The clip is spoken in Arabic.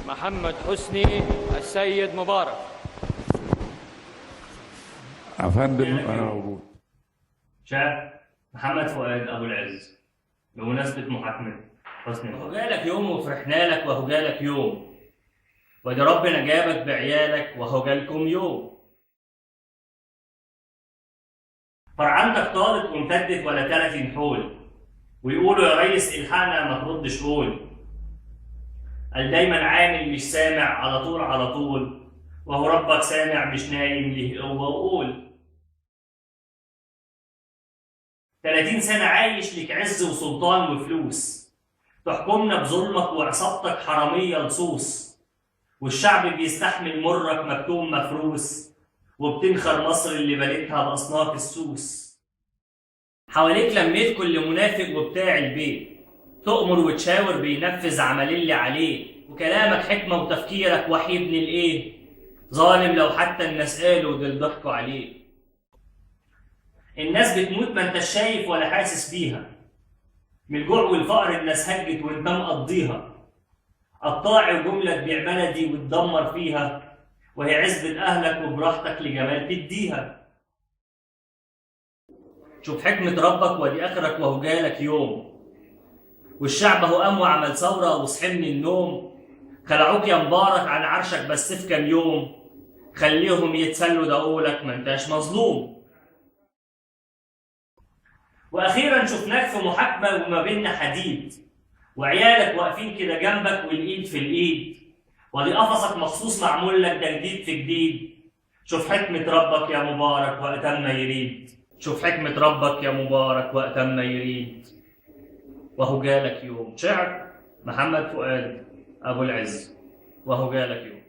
محمد حسني السيد مبارك. أفندم أنا موجود. شاب محمد فؤاد أبو العز بمناسبة محاكمة حسني مبارك. وهو جالك يوم وفرحنا لك، وهو جالك يوم، وادي ربنا جابك بعيالك، وهو جالكم يوم. فرعنتك طالت وامتدت ولا 30 حول، ويقولوا يا ريس الحقنا ما تردش قول. قال دايما عامل مش سامع، على طول على طول، وهو ربك سامع مش نايم ليه قوة وقول. 30 سنة عايش لك عز وسلطان وفلوس، تحكمنا بظلمك وعصابتك حرامية لصوص، والشعب بيستحمل مرك مكتوم مفروس، وبتنخر مصر اللي بنتها بأصناف السوس. حواليك لميت كل منافق وبتاع البيت، تؤمر وتشاور بينفذ عمل اللي عليه، وكلامك حكمة وتفكيرك وحي ابن الايه، ظالم لو حتى الناس قالوا دول ضحكوا عليه. الناس بتموت ما انتش شايف ولا حاسس بيها، من الجوع والفقر الناس هجت وانت مقضيها، قطاعي وجملة تبيع بلدي وتدمر فيها، وهي عزبة أهلك وبراحتك لجمال تديها. شوف حكمة ربك وادي آخرك وهو جالك يوم، والشعب اهو قام وعمل ثورة وصحي من النوم، خلعوك يا مبارك عن عرشك بس في كام يوم، خليهم يتسلوا دقولك ما انتاش مظلوم. واخيرا شفناك في محاكمة وما بيننا حديد، وعيالك واقفين كده جنبك والايد في الايد، ودي قفصك مخصوص معمول لك ده جديد في جديد. شوف حكمة ربك يا مبارك وقت ما يريد، شوف حكمة ربك يا مبارك وقت ما يريد، وهو جالك يوم. شعر محمد فؤاد أبو العز، وهو جالك يوم.